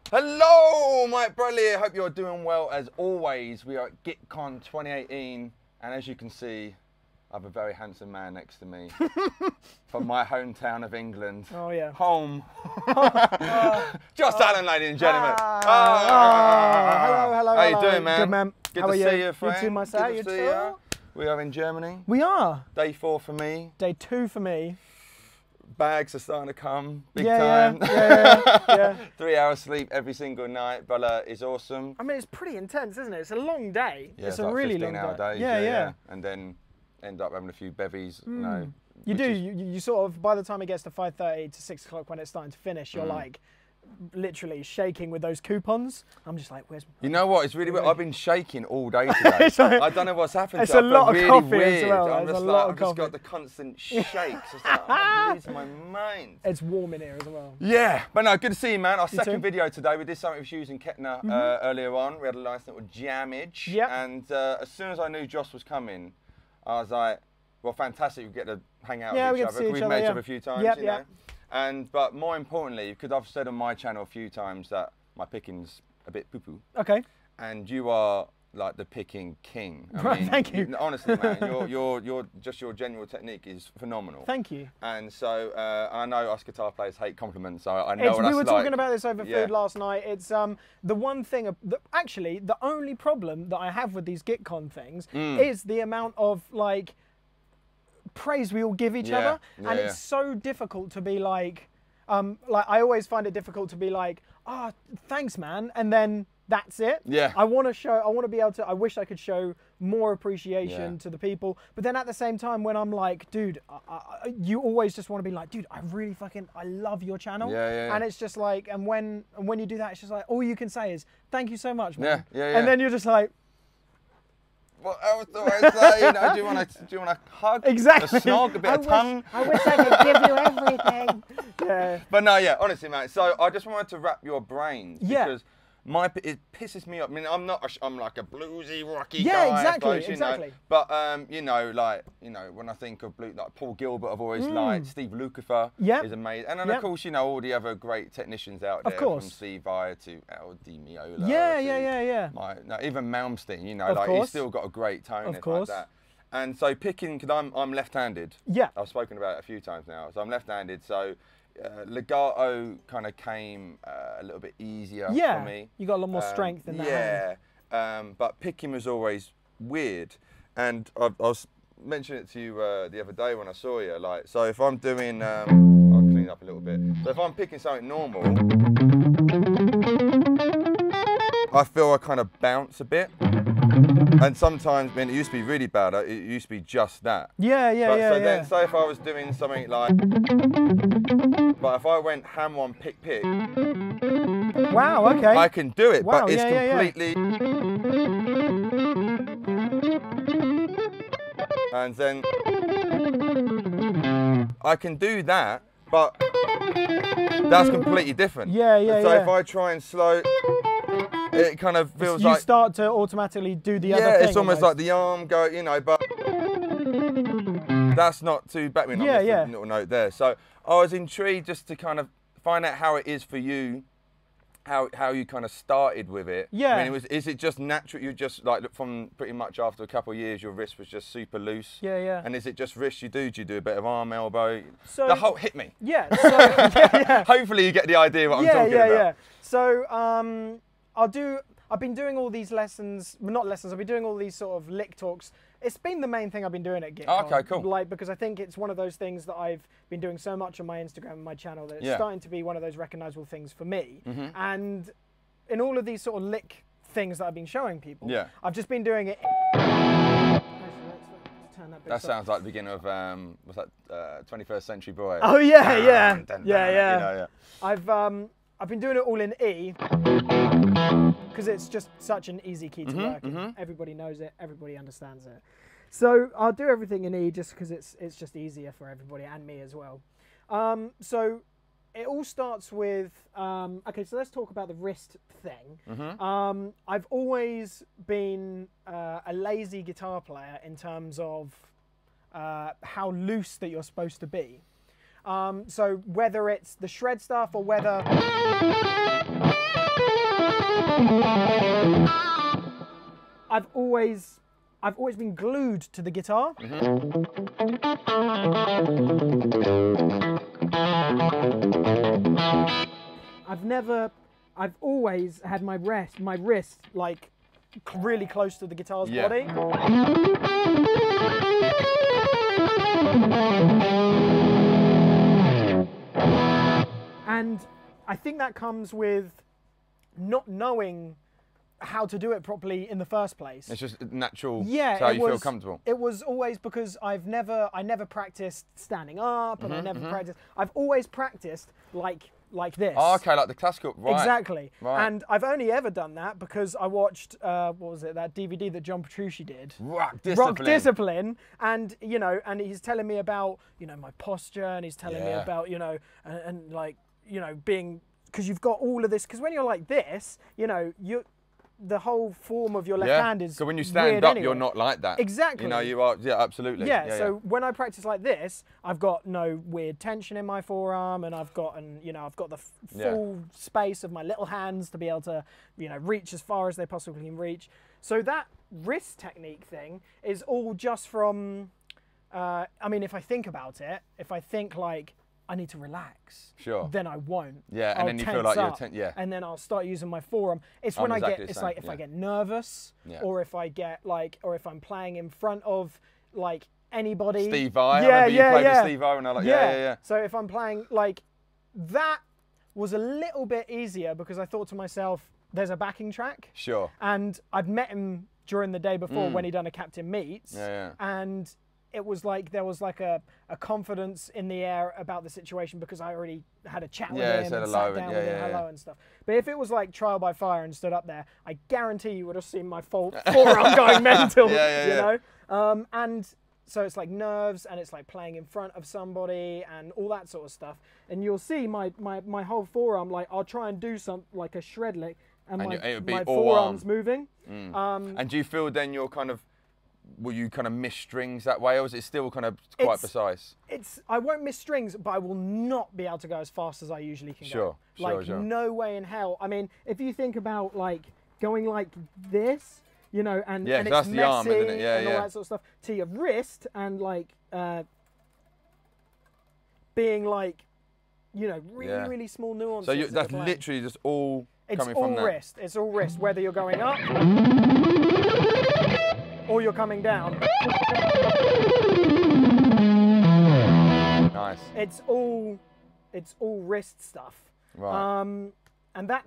Hello, Mike Bradley here. Hope you're doing well as always. We are at GuitCon 2018, and as you can see, I have a very handsome man next to me from my hometown of England. Oh yeah. Home. Josh Allen, ladies and gentlemen. Hello. How you doing, man? Good, man. Good How to are see you? you, friend. You too, my sir. Good to see you. We are in Germany. We are. Day 4 for me. Day 2 for me. Bags are starting to come, big Yeah. time. Yeah. 3 hours sleep every single night, but it's awesome. I mean, it's pretty intense, isn't it? It's a long day. Yeah, it's a like really long 15-hour day. days. Yeah. And then end up having a few bevies. You know, You do. You sort of, by the time it gets to 5:30 to 6 o'clock when it's starting to finish, you're like literally shaking with those coupons. I'm just like, where's my... You know what? It's really weird. I've been shaking all day today. I don't know what's happened. It's to a me. lot of really coffee weird. as well. I'm just like, I've just got the constant shakes. It's like, I'm losing my mind. It's warm in here as well. Yeah, but no, good to see you, man. Our You second too. video today. We did something with Hughes and Kettner earlier on. We had a nice little jammage. Yep. And as soon as I knew Josh was coming, I was like, well, fantastic. We get to hang out Yeah, with we each get to other. see each We've other, met each yeah. other a few times, Yep, you know. But more importantly, because I've said on my channel a few times that my picking's a bit poo-poo. Okay. And you are like the picking king. I Right, mean, thank you. Honestly, man, your general technique is phenomenal. Thank you. And so I know us guitar players hate compliments, so I know what We were that's talking like. about this over food last night. It's the one thing, actually, the only problem that I have with these GuitCon things is the amount of like praise we all give each other, and it's so difficult to be like I always find it difficult to be like, oh, thanks, man, and then that's it. Yeah. I want to be able to, I wish I could show more appreciation to the people, but then at the same time, when I'm like, dude, you always just want to be like, dude, I love your channel. And it's just like, and when you do that, it's just like, all you can say is, thank you so much, man. And then you're just like, what else do I say? You know, do you want a hug? Exactly. A snog, a bit of tongue? I wish I could give you everything. yeah. But no, yeah, honestly, man. So I just wanted to wrap your brains because it pisses me off. I mean, I'm like a bluesy, rocky guy. Exactly, You exactly. know? But when I think of like Paul Gilbert, I've always liked Steve Lukather. Is amazing, and then of course all the other great technicians out there, from Steve Vai to LD Miola. Even Malmsteen. You know, he's still got a great tone. Like that. And so picking, because I'm left-handed. Yeah. I've spoken about it a few times now. So I'm left-handed. So legato kind of came a little bit easier for me. You got a lot more strength in that hand. But picking was always weird. And I was mentioning it to you the other day when I saw you. Like, so if I'm doing, I'll clean up a little bit. So if I'm picking something normal, I feel I kind of bounce a bit. And sometimes, I mean, it used to be really bad. It used to be just that. So then, say if I was doing something like, but if I went ham on pick. Wow. Okay. I can do it, Wow, but it's completely. And then I can do that, but that's completely different. So if I try and slow. It kind of feels like... You start to automatically do the other thing. Yeah, it's almost like the arm go, you know, but... That's not too bad. I mean, I missed a little note there. So I was intrigued just to kind of find out how it is for you, how you kind of started with it. I mean, is it just natural? You just, like, from pretty much after a couple of years, your wrist was just super loose? And is it just wrist you do? Do you do a bit of arm, elbow? So, the whole, hit me. So, Hopefully you get the idea what I'm talking about. So, I've been doing all these lessons, well, not lessons, I've been doing all these sort of lick talks. It's been the main thing I've been doing at GuitCon. Okay, cool. Like, because I think it's one of those things that I've been doing so much on my Instagram and my channel that it's starting to be one of those recognizable things for me. And in all of these sort of lick things that I've been showing people, I've just been doing it. That sounds like the beginning of what's that? 21st Century Boy. Oh yeah. I've been doing it all in E because it's just such an easy key to work in. Everybody knows it. Everybody understands it. So I'll do everything in E just because it's just easier for everybody and me as well. So it all starts with okay. So let's talk about the wrist thing. I've always been a lazy guitar player in terms of how loose that you're supposed to be. So whether it's the shred stuff or whether I've always been glued to the guitar. I've always had my wrist like really close to the guitar's body. And I think that comes with not knowing how to do it properly in the first place. It's just natural. Yeah, how you feel comfortable. It was always because I never practiced standing up, and I never practiced. I've always practiced like this. Oh, okay, like the classical, right. Exactly. Right. And I've only ever done that because I watched, what was it, that DVD that John Petrucci did. Rock Discipline. And, you know, and he's telling me about, you know, my posture, and he's telling me about, you know, and like, you know, being, because you've got all of this, because when you're like this, you know, the whole form of your left hand is so when you stand up, you're not like that. Exactly. You know, you are, absolutely. So when I practice like this, I've got no weird tension in my forearm, and I've got the full space of my little hands to be able to, you know, reach as far as they possibly can reach. So that wrist technique thing is all just from, I mean, if I think about it, if I think like, I need to relax. Sure. Then I won't. Yeah, and then you feel like you're and then I'll start using my forearm. It's when I get, it's like if I get nervous, or if I get like, or if I'm playing in front of like anybody. Steve Vai. You played with Steve Vai, and I like, yeah. So if I'm playing like, that was a little bit easier because I thought to myself, there's a backing track. Sure. And I'd met him during the day before when he'd done a Captain Meets. And it was like there was like a confidence in the air about the situation because I already had a chat with him and sat down with him, hello and stuff. But if it was like trial by fire and stood up there, I guarantee you would have seen my forearm going mental, you know? And so it's like nerves, and it's like playing in front of somebody and all that sort of stuff. And you'll see my whole forearm, like I'll try and do something like a shred lick, and my forearm's moving. And do you feel then you're kind of, will you kind of miss strings that way, or is it still kind of quite precise? I won't miss strings, but I will not be able to go as fast as I usually can go. Like, no way in hell. I mean, if you think about like going like this, you know, and it's that's messy the arm, isn't it? and all that sort of stuff, to your wrist, and like being like, you know, really small nuances. So that's literally just all coming from that. It's all wrist, whether you're going up or you're coming down. Nice. It's all wrist stuff. Right. And that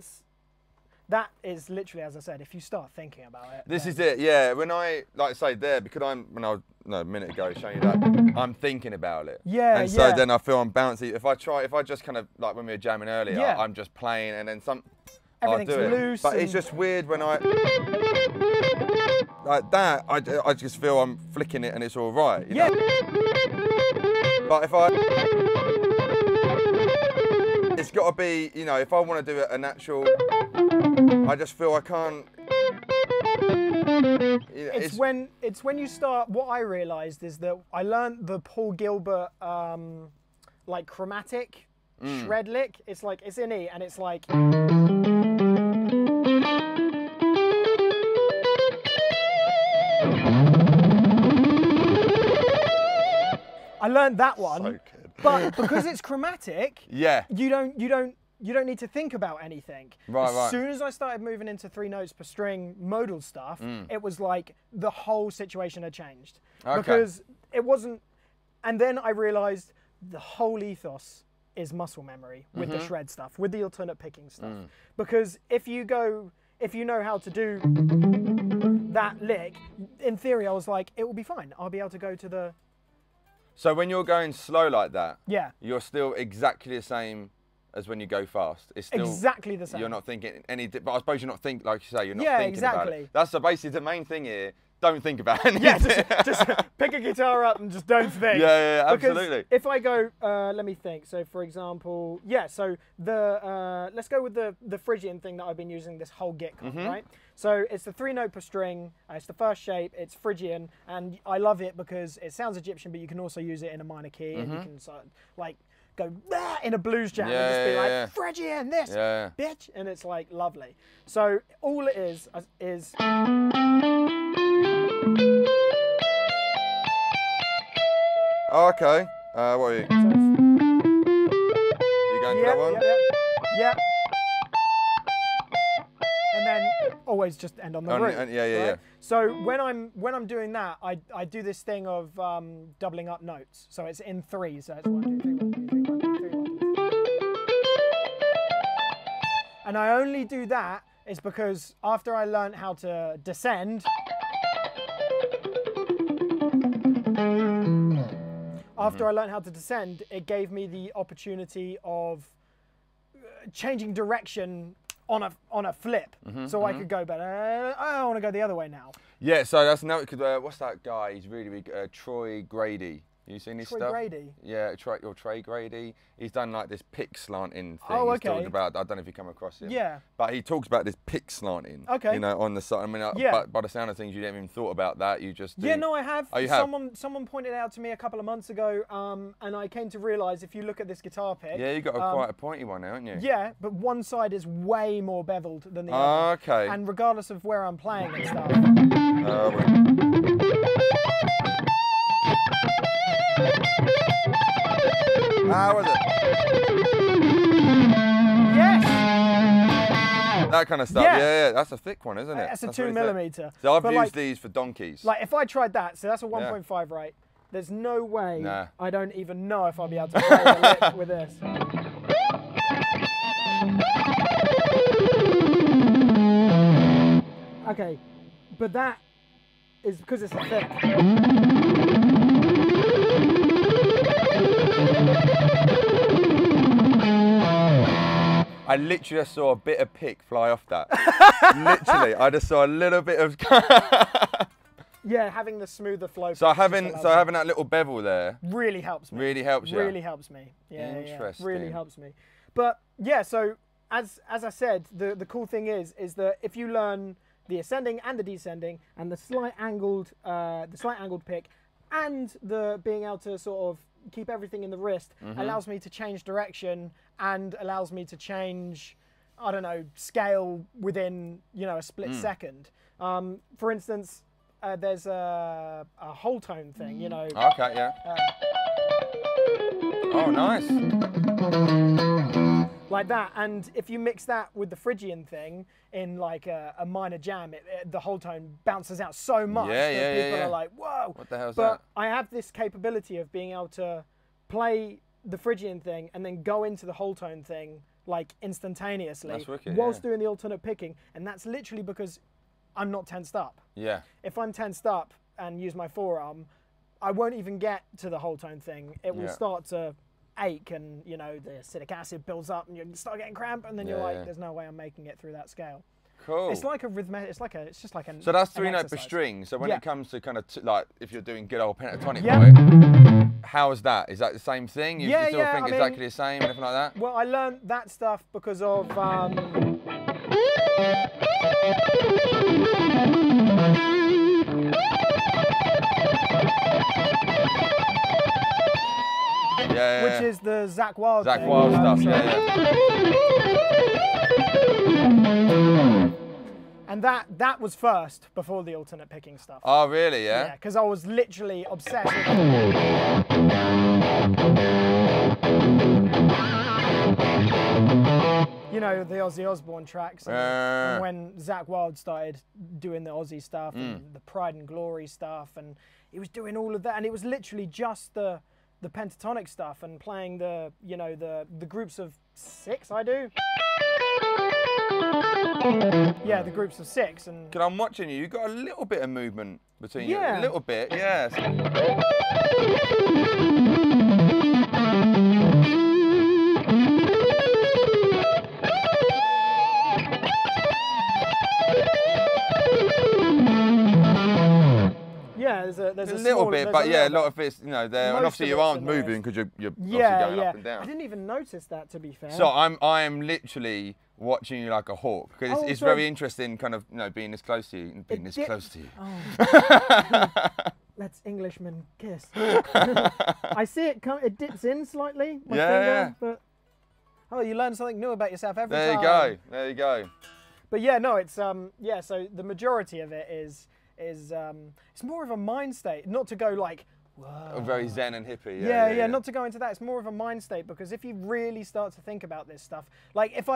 is literally, as I said, if you start thinking about it. This is it, yeah. When I, like I say there, because a minute ago showing you that, I'm thinking about it. Yeah, and so then I feel I'm bouncy. If I just kind of, like when we were jamming earlier, I'm just playing, and then everything's I'll do loose. It. But it's just weird when I, like that, I just feel I'm flicking it and it's all right. You know? But if it's got to be, you know, if I want to do it a natural, I just feel I can't. It's when you start. What I realised is that I learned the Paul Gilbert like chromatic shred lick. It's like it's in E, and it's like. I learned that one, so but because it's chromatic, you don't need to think about anything. As soon as I started moving into 3 notes per string modal stuff, it was like the whole situation had changed. Because it wasn't, and then I realized the whole ethos is muscle memory with the shred stuff, with the alternate picking stuff. Because if you know how to do that lick, in theory I was like, it will be fine. I'll be able to go to the. So when you're going slow like that, you're still exactly the same as when you go fast. It's still exactly the same. You're not thinking but I suppose you're not thinking, like you say, you're not thinking about it. That's basically the main thing here. Don't think about anything. Yeah, just pick a guitar up and just don't think. Yeah, absolutely. Because if I go, let me think. So for example, so let's go with the Phrygian thing that I've been using this whole GuitCon, right? So it's the 3 note per string. It's the first shape. It's Phrygian, and I love it because it sounds Egyptian, but you can also use it in a minor key, and you can like go in a blues jam and just be like, Phrygian, this, bitch, and it's like lovely. So all it is. Oh, okay. What are you? So you going to that one? Yeah. And then always just end on the root. Yeah. So when I'm doing that, I do this thing of doubling up notes. So it's in 3. So it's 1, 2, 3, 1, 2, 3, 1, 2, 3, 1, 2, 3. And I only do that is because after I learned how to descend, it gave me the opportunity of changing direction on a flip, so I could go better. I want to go the other way now. Yeah, so that's now. What's that guy? He's really big. Troy Grady. You seen his stuff? Troy Grady. Yeah, Trey Grady. He's done like this pick slanting thing. Oh, okay. He's talking about. I don't know if you come across him. Yeah. But he talks about this pick slanting. Okay. You know, on the side. I mean, but by the sound of things, you haven't even thought about that. You just. Yeah, no, I have. Oh, you Someone pointed out to me a couple of months ago, and I came to realise if you look at this guitar pick. Yeah, you got quite a pointy one, haven't you? Yeah, but one side is way more beveled than the other. Okay. And regardless of where I'm playing and stuff. How was it? Yes! That kind of stuff. Yeah. That's a thick one, isn't it? That's a 2mm. So I've used these for donkeys. Like if I tried that, so that's a 1.5, right? There's no way. Nah. I don't even know if I'll be able to play the lick with this. Okay, but that is because it's a thick. I literally just saw a bit of pick fly off that. Literally, I just saw a little bit of. Yeah, having the smoother flow. So having that little bevel there really helps me. Really helps you. Really helps me. Yeah, interesting. Really helps me. But yeah, so as I said, the cool thing is that if you learn the ascending and the descending and the slight angled pick and the being able to sort of keep everything in the wrist allows me to change direction and allows me to change, I don't know, scale within, you know, a split second. For instance, there's a whole tone thing, you know. Okay, yeah. Oh, nice. Like that, and if you mix that with the Phrygian thing in like a minor jam, the whole tone bounces out so much that people are like, whoa. What the hell's that? But I have this capability of being able to play the Phrygian thing and then go into the whole tone thing like instantaneously. That's wicked, whilst doing the alternate picking, and that's literally because I'm not tensed up. Yeah. If I'm tensed up and use my forearm, I won't even get to the whole tone thing. It will start to ache, and you know the acetic acid builds up, and you start getting cramp, and then you're like, "There's no way I'm making it through that scale." Cool. It's like a rhythmic. It's just like an. So that's 3 note per string. So when it comes to kind of like if you're doing good old pentatonic, how is that? Is that the same thing? You still think exactly the same, anything like that? Well, I learned that stuff because of. Which is the Zakk Wylde thing. Zakk Wylde stuff, And that was first before the alternate picking stuff. Oh, really? Yeah. Yeah, because I was literally obsessed with it. You know, the Ozzy Osbourne tracks, and when Zakk Wylde started doing the Ozzy stuff and the Pride and Glory stuff, and he was doing all of that, and it was literally just the pentatonic stuff and playing the, you know, the groups of 6 I do. Yeah, the groups of 6. And I'm watching you, you've got a little bit of movement between you. A little bit, yes. Yeah, there's a little bit, but yeah, a lot of it's, you know, there, and obviously your arms moving because you're obviously going up and down. I didn't even notice that, to be fair. So I am literally watching you like a hawk because it's very interesting, kind of, you know, being this close to you and being this close to you. Oh. let's Englishmen kiss. I see it come, it dips in slightly, my finger, but oh, you learn something new about yourself every time. There you go, there you go. But yeah, no, it's yeah. So the majority of it is it's more of a mind state, not to go like, whoa. Very zen and hippie. Yeah, not to go into that. It's more of a mind state, because if you really start to think about this stuff, like if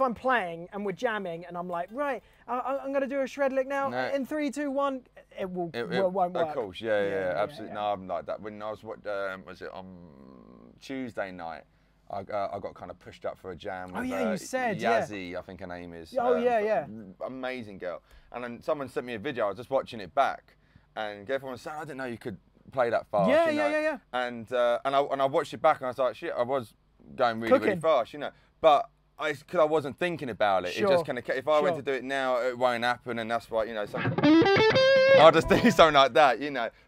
I'm playing and we're jamming and I'm like, right, I'm gonna do a shred lick now in 3, 2, 1, it won't work. Of course, yeah, absolutely. No, I'm like that. When I was was it on Tuesday night? I got kind of pushed up for a jam with you said, Yazzie, I think her name is. Amazing girl. And then someone sent me a video. I was just watching it back, and everyone said, "I didn't know you could play that fast." Yeah. And I watched it back, and I was like, "Shit, I was going really fast," But because I wasn't thinking about it, it just kind of. If I went to do it now, it won't happen, and that's why I'll just do something like that,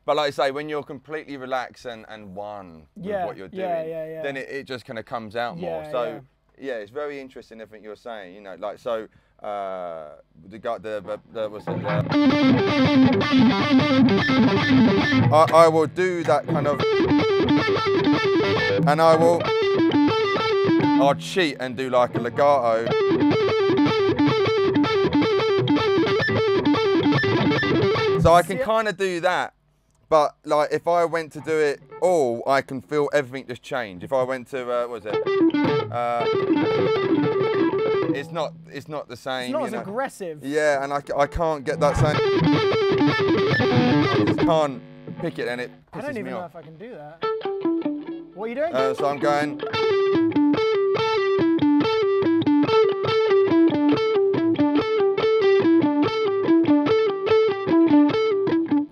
But like I say, when you're completely relaxed and one with what you're doing, then it just kind of comes out more. So yeah, it's very interesting everything you're saying, Like so, the guy, what's it? I will do that kind of, and I'll cheat and do like a legato. So I can kind of do that, but like if I went to do it all, I can feel everything just change. If I went to, what was it? It's not the same. It's not as aggressive. Yeah, and I can't get that same. I just can't pick it, and it pisses me off. I don't even know if I can do that. What are you doing? So I'm going.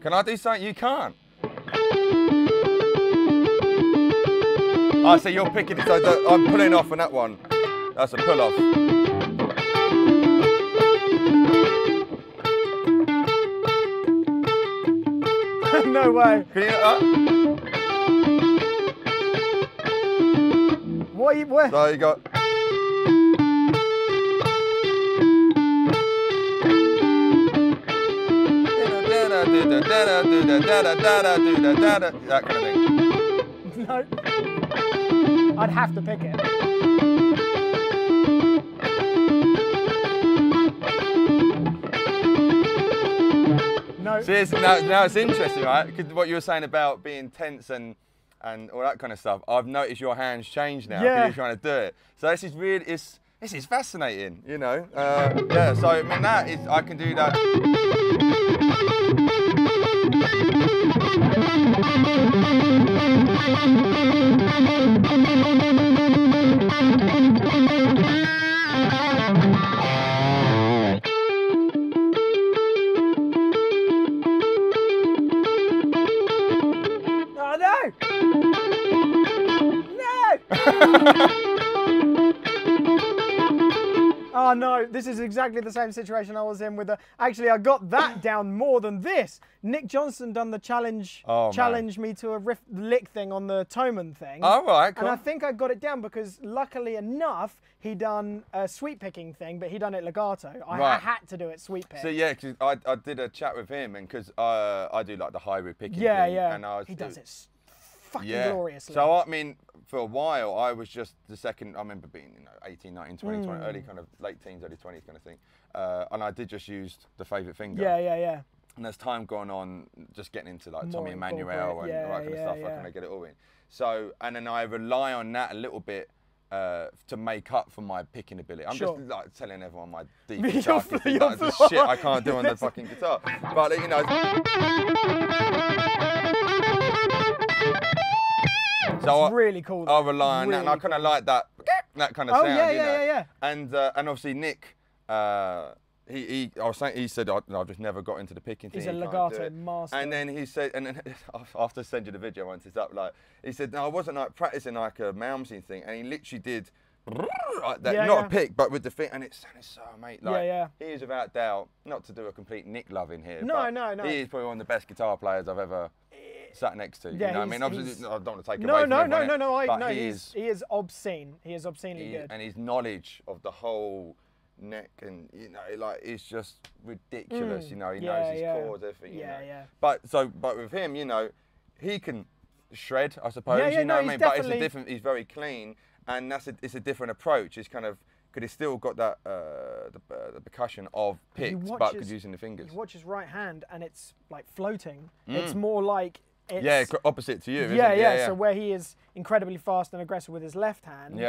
Can I do something you can't? So you're picking it, so I'm pulling off on that one. That's a pull off. No way. Can you, Where? So you got. That kind of thing. No. I'd have to pick it. No. See, now it's interesting, right? Because what you were saying about being tense and all that kind of stuff, I've noticed your hands change now because you're trying to do it. So this is really, this is fascinating, Yeah, so I mean I can do that. Oh no! No! Oh no, this is exactly the same situation I was in with the... Actually, I got that down more than this. Nick Johnson done the challenge, challenged me to a lick thing on the Toman thing. Oh, right, cool. And I think I got it down because, luckily enough, he done a sweep picking thing, but he done it legato. I had to do it sweep pick. So yeah, because I did a chat with him, and because I do like the hybrid picking thing. And he does it fucking gloriously. So I mean, for a while, I was just the second. I remember being, 18, 19, 20, 20, early kind of late teens, early 20s kind of thing. And I did just use the favourite finger. Yeah. And as time gone on, just getting into like Tommy Emmanuel and all that kind of stuff, I kind of get it all in. So, and then I rely on that a little bit to make up for my picking ability. I'm just like telling everyone my deep guitar picking, like, the shit I can't do on the fucking guitar. But So it's really cool. I'll rely on that, and I kind of like that kind of sound. Yeah. And obviously Nick, he said I've just never got into the picking thing. He's a legato master. And then he said, and then after I send you the video once it's up, like he said, no, I wasn't like practicing like a Malmsteen thing, and he literally did like that, not a pick, but with the thing, and it sounded so mate. Like, he is without doubt, not to do a complete Nick love in here. No. He is probably one of the best guitar players I've ever sat next to. Yeah, you know what I mean? Obviously, I don't want to take away from everyone. No. He is obscene. He is obscenely good. And his knowledge of the whole neck, and you know, like it's just ridiculous. You know, he knows his chords, everything. You know. But with him, you know, he can shred, I suppose. You know what I mean? But it's a different. He's very clean, and it's a different approach. It's kind of because he's still got that the percussion of picked, but using the fingers. You watch his right hand, and it's like floating. It's more like opposite to you. Isn't it? Yeah. So where he is incredibly fast and aggressive with his left hand.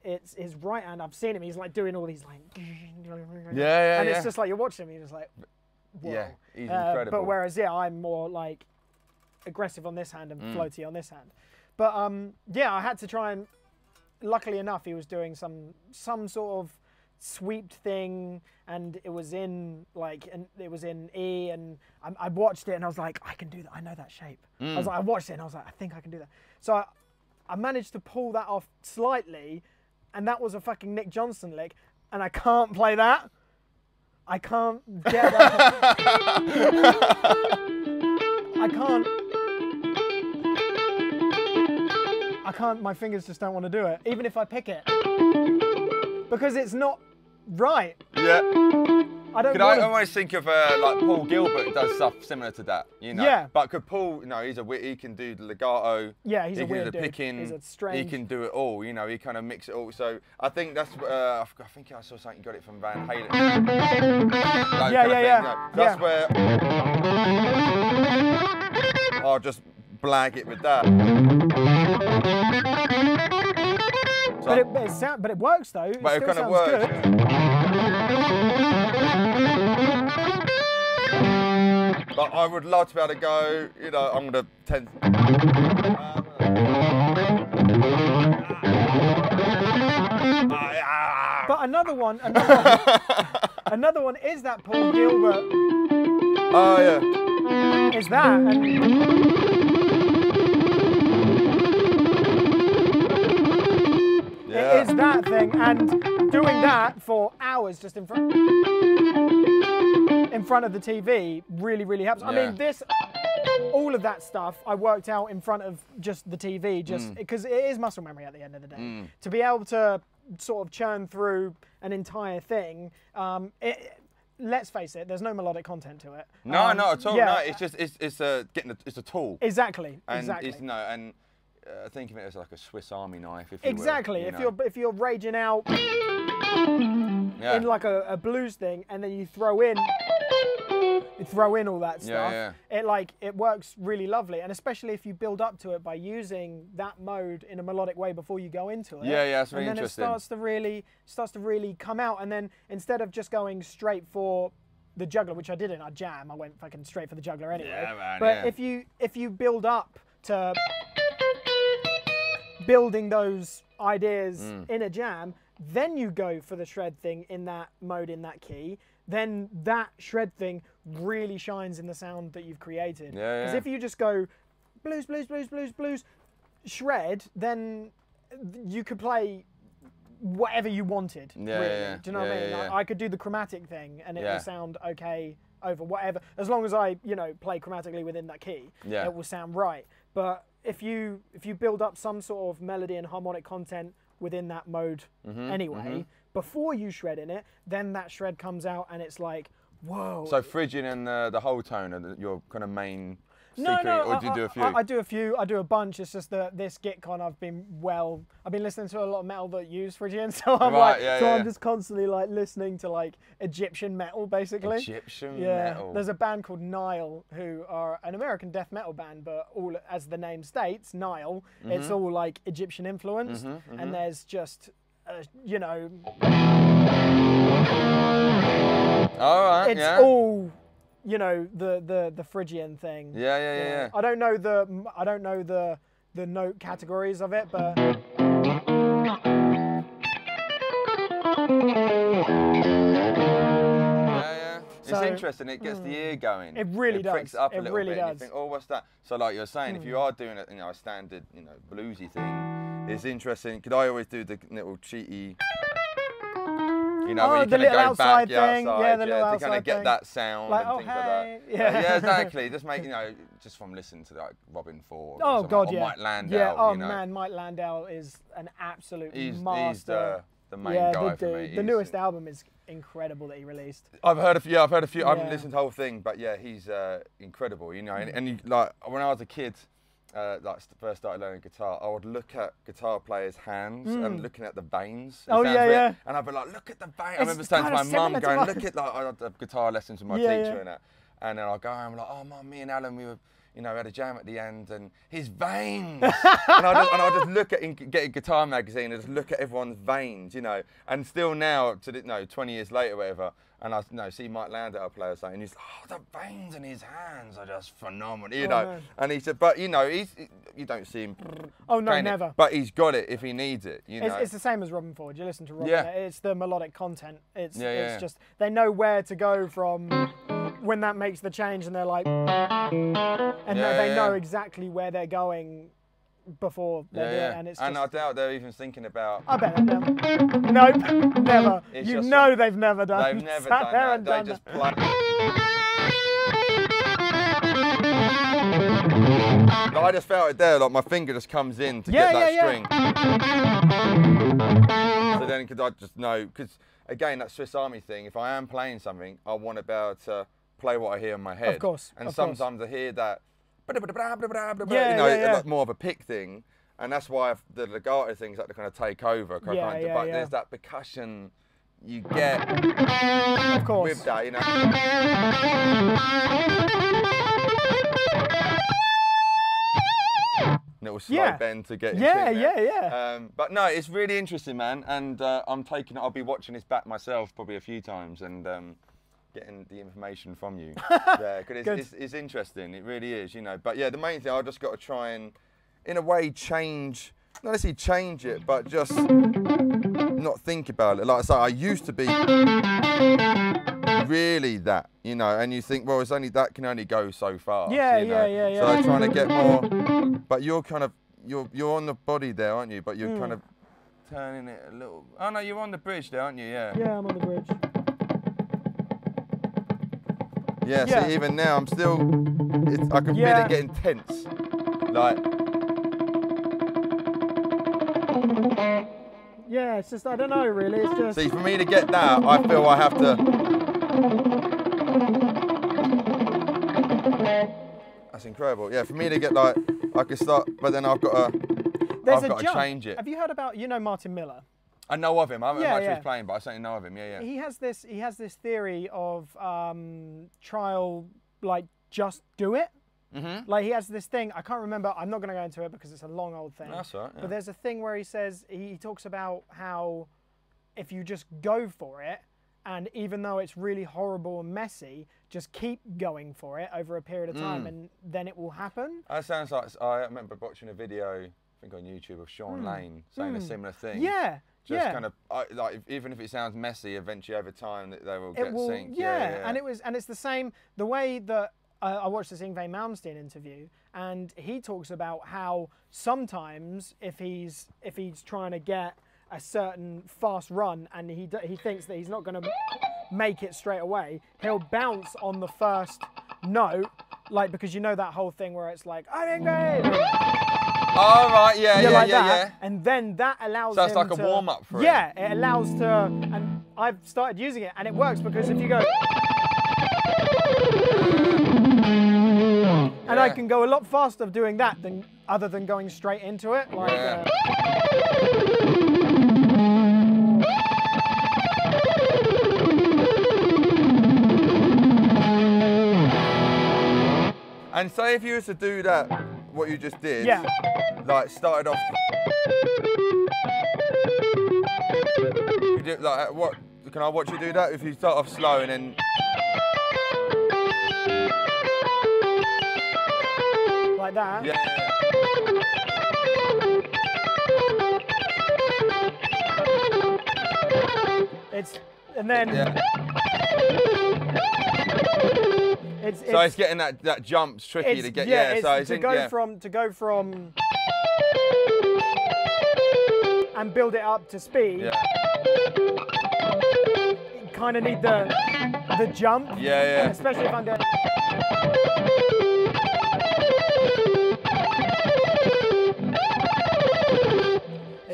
It's his right hand. I've seen him. He's like doing all these like. And it's just like you're watching him. You're just like. Whoa. Yeah, he's incredible. But whereas I'm more like aggressive on this hand and floaty on this hand. But I had to try and. Luckily enough, he was doing some sort of sweeped thing, and it was in E, and I watched it and I was like, I can do that. I know that shape. I watched it and I was like, I think I can do that. So I managed to pull that off slightly. And that was a fucking Nick Johnson lick, and I can't play that. I can't get that. I can't, my fingers just don't want to do it, even if I pick it. Because it's not right. Yeah. I always think of like Paul Gilbert does stuff similar to that, you know. Yeah. But Paul, you know, he can do the legato. Yeah, he's a weird dude. He can do the picking. He's a strange. He can do it all, you know. He kind of mix it all. So I think that's. I think I saw something. Got it from Van Halen. That's where. I'll just blag it with that. So, but it works though. But it kind of works. Good. But I would love to be able to go, you know, I'm going to tend. But another one is that Paul Gilbert. Oh yeah. Is that. It is that thing, and doing that for hours just in front of the TV really helps. I mean, all of that stuff I worked out in front of just the TV, just because it is muscle memory at the end of the day. To be able to sort of churn through an entire thing, let's face it, there's no melodic content to it. No, not at all. No, it's just it's a tool. Exactly. And think of it as like a Swiss Army knife, if you exactly. will, if you're raging out in like a blues thing, and then you throw in all that stuff, it works really lovely. And especially if you build up to it by using that mode in a melodic way before you go into it. Yeah, that's really interesting. And then it starts to really come out. And then instead of just going straight for the juggler, which I didn't, I went fucking straight for the juggler anyway. Yeah, man, but if you build up to building those ideas in a jam, then you go for the shred thing in that mode, in that key, then that shred thing really shines in the sound that you've created. Because if you just go blues, shred, then you could play whatever you wanted, really. Do you know what I mean? I could do the chromatic thing and it will sound okay over whatever, as long as I, play chromatically within that key, it will sound right. But if you build up some sort of melody and harmonic content within that mode anyway, before you shred in it, then that shred comes out and it's like, whoa. So Phrygian and the whole tone are your kind of main secret, or do you do a few? I do a few. I do a bunch. It's just that this GuitCon I've been listening to a lot of metal that use Phrygian, so I'm just constantly like listening to like Egyptian metal, basically. Egyptian metal. There's a band called Nile, who are an American death metal band, but all, as the name states, Nile, it's all like Egyptian influenced, and there's just all right, it's all, the Phrygian thing. Yeah. I don't know the note categories of it, but it's interesting. It gets the ear going. It really does. It pricks it up a little bit. Does. And you think, oh, what's that? So, like you're saying, if you are doing a standard, bluesy thing, it's interesting. Because I always do the little cheaty. Where you kind of go back, the little to kind of get that sound like, and things like that. Yeah, exactly. Just make, just from listening to like Robin Ford. Oh God, or Mike Landau. Yeah, man, Mike Landau is an absolute master the main guy for me. The newest album is incredible that he released. I've heard a few. I haven't listened to the whole thing, but yeah, he's incredible. You know, and like when I was a kid, like first started learning guitar, I would look at guitar players' hands and looking at the veins. And I'd be like, look at the veins. I remember saying to my mum, going, look at, like, I had guitar lessons with my teacher and that. And then I'll go home like, oh mum, me and Alan, we were, you know, had a jam at the end, and his veins. and I'll just look at, get a guitar magazine and just look at everyone's veins, you know. And still now, 20 years later, whatever, and I see Mike Landau play or something, and he's like, oh, the veins in his hands are just phenomenal, you know. Man. And he said, but you know, you don't see him. Oh no, never. But he's got it if he needs it, you know. It's the same as Robin Ford. You listen to Robin, it's the melodic content. It's just, they know where to go from when that makes the change, and they're like, and they know exactly where they're going before they do it, and it's just, and I doubt they're even thinking about. I bet they've never. Nope, never. You know like, they've never done. They've never done that. They just play. Like, I just felt it there, like my finger just comes in to get that string. So then, because I just know, because again, that Swiss Army thing, if I am playing something, I want to be able to play what I hear in my head. Of course. And sometimes I hear that, like more of a pick thing, and that's why the legato things like to kind of take over. But there's that percussion you get of course. With that, you know. Little slow bend to get but no, it's really interesting, man, and I'll be watching this back myself probably a few times, and getting the information from you because it's interesting, it really is, you know. But yeah, the main thing, I've just got to try and in a way change, not necessarily change it, but just not think about it. Like I say, I used to be really that, you know, and you think, well, it's only that can only go so far. So I'm trying to get more, but you're kind of, you're on the body there, aren't you? But you're kind of turning it a little. Oh no, you're on the bridge there, aren't you? Yeah, I'm on the bridge. Yeah, see, even now I'm still, I can feel it getting tense. Like. Yeah, it's just, I don't know really, it's just. See, for me to get that, I feel I have to. That's incredible. Yeah, for me to get like, I could start, but then I've got to change it. Have you heard about, you know, Martin Miller? I know of him. I haven't actually playing, but I certainly know of him. Yeah. He has this theory of trial, like just do it. Like he has this thing. I can't remember. I'm not going to go into it because it's a long old thing. That's all right. Yeah. But there's a thing where he says he talks about how if you just go for it, and even though it's really horrible and messy, just keep going for it over a period of time, and then it will happen. That sounds like, I remember watching a video, I think on YouTube, of Sean Lane saying a similar thing. Yeah. Just kind of like, even if it sounds messy, eventually over time they will get synced. And it's the same. The way that I watched this Yngwie Malmsteen interview, and he talks about how sometimes if he's trying to get a certain fast run and he thinks that he's not going to make it straight away, he'll bounce on the first note, like, because you know that whole thing where it's like, I'm Yngwie. Oh, right, yeah. And then that allows him to... So it's it's like a warm-up for it. Yeah, it allows to... And I've started using it, and it works, because if you go... And I can go a lot faster doing that other than going straight into it. Like, And say if you was to do that, what you just did, like started off, you do, like what? Can I watch you do that? If you start off slow and then, like that. Yeah. And then. Yeah. So it's getting that jump's tricky to get. To go from and build it up to speed. Yeah. You kind of need the jump. Yeah. Especially if I'm doing.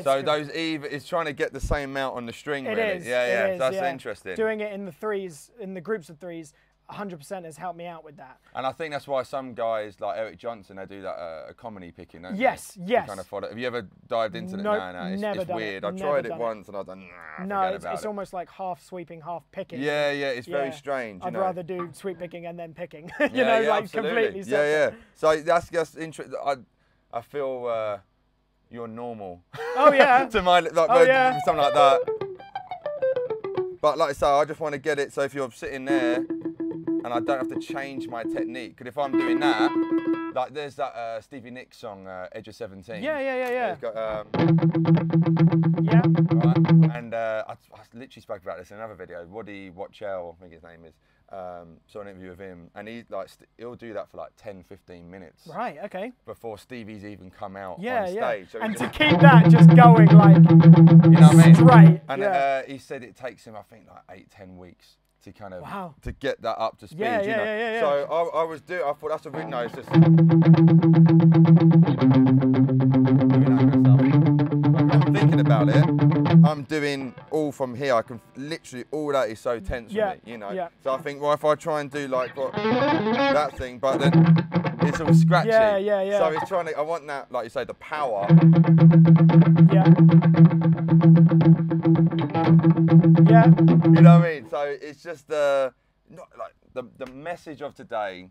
So those it's trying to get the same amount on the string, really. It is. Yeah, it is, that's interesting. Doing it in the threes, in the groups of threes, 100% has helped me out with that. And I think that's why some guys like Eric Johnson, they do that comedy picking, don't yes, they? Yes. Kind of follow. Have you ever dived into it? No, it's weird. I tried it once and I was like, nah, it's almost like half sweeping, half picking. Yeah, it's very strange. I'd rather do sweep picking and then picking. you know, like absolutely. Completely separate. Yeah. So that's just interesting. I feel you're normal. Oh yeah. To my something like that. But like I say, I just want to get it. So if you're sitting there. And I don't have to change my technique. Because if I'm doing that, like there's that Stevie Nicks song, Edge of 17. Yeah. It's got, yeah. Right. And I literally spoke about this in another video. Woody Watchell, I think his name is. Saw an interview with him, and he'll do that for like 10-15 minutes. Right. Okay. Before Stevie's even come out on stage. Yeah. So and to keep that just going like, you know what I mean? Straight. And he said it takes him, I think, like 8-10 weeks. To kind of to get that up to speed, you know. So I thought that's a really nice. Just doing that kind of stuff. I'm thinking about it. I'm doing all from here. I can literally all that is so tense for me, you know. Yeah. So I think, well, if I try and do like that thing, but then it's all scratchy. Yeah. So it's trying to. I want that, like you say, the power. Yeah. You know what I mean? So it's just not like the message of today.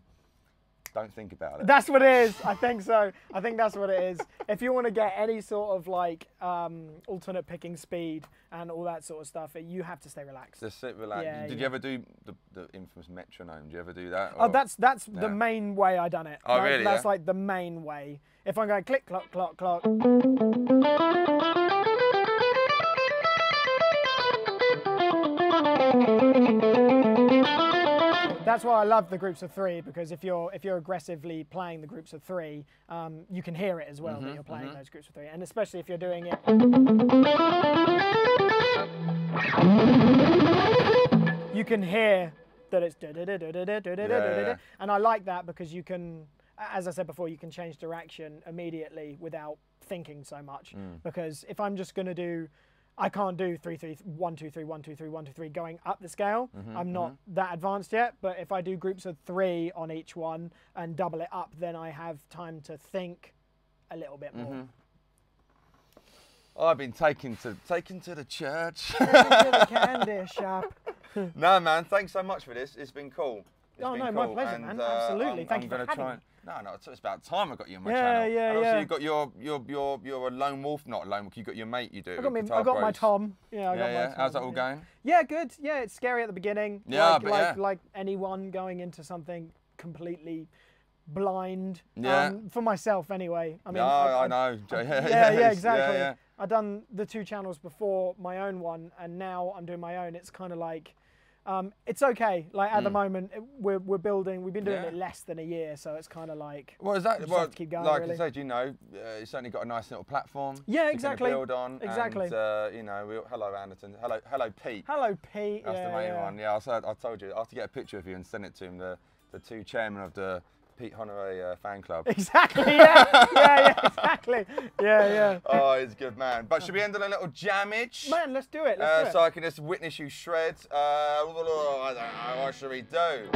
Don't think about it. That's what it is. I think so. I think that's what it is. If you want to get any sort of like alternate picking speed and all that sort of stuff, you have to stay relaxed. Just sit relaxed. Yeah, Did you ever do the infamous metronome? Did you ever do that? Oh, that's the main way I done it. Oh, really? That's like the main way. If I'm going click, clock, clock, clock. That's why I love the groups of three, because if you're aggressively playing the groups of three, you can hear it as well that you're playing those groups of three, and especially if you're doing it. You can hear that it's and I like that because you can, as I said before, you can change direction immediately without thinking so much. Because if I'm just going to do, I can't do 3-3, 1-2-3, 1-2-3, 1-2-3 going up the scale. I'm not that advanced yet, but if I do groups of 3 on each one and double it up, then I have time to think a little bit more. I've been taken to the church. To the candy shop. No, man, thanks so much for this. It's been cool. My pleasure, man. Absolutely. Thank you for having me. No, it's about time I got you on my channel. And also you've got you're a lone wolf, not a lone wolf. You got your mate. You do. I got my Tom. Yeah, I got my Tom. How's that all going? Yeah, good. Yeah, it's scary at the beginning. Yeah, like anyone going into something completely blind. Yeah. For myself, anyway. I mean. I know. Yeah, exactly. Yeah. I've done the 2 channels before my own one, and now I'm doing my own. It's kind of like. It's okay. Like at the moment, we're building. We've been doing it less than a year, so it's kind of like. Well, is that have to keep going, like really. I said, you know, it's certainly got a nice little platform. Yeah, exactly. To build on. Exactly. And, you know, hello Anderton. Hello Pete. Hello Pete. That's the main one. Yeah, I told you. I have to get a picture of you and send it to him. The 2 chairmen of the Pete Honoré fan club. Exactly. Yeah. Exactly. Yeah. Oh, he's a good man. But should we end on a little jammage? Man, let's do it. So I can just witness you shred. I don't know. What should we do?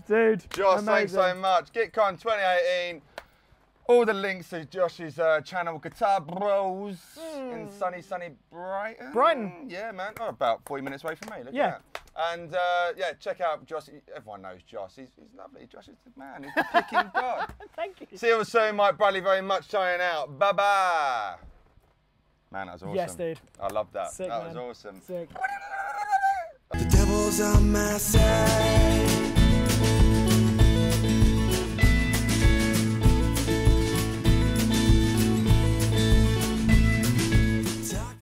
Dude, Josh, amazing. thanks so much. GuitCon 2018. All the links to Josh's channel, Guitar Bros, in sunny Brighton. Brighton. Yeah, man. Oh, about 40 minutes away from me. Look Yeah. at that. And yeah, check out Josh. Everyone knows Josh. He's lovely. Josh is the man. He's the picking god. Thank you. See you soon, Mike Bradley. Very much signing out. Bye bye. Man, that was awesome. Yes, dude. I love that. Sick, that man. was awesome. Sick. The devil's on my side.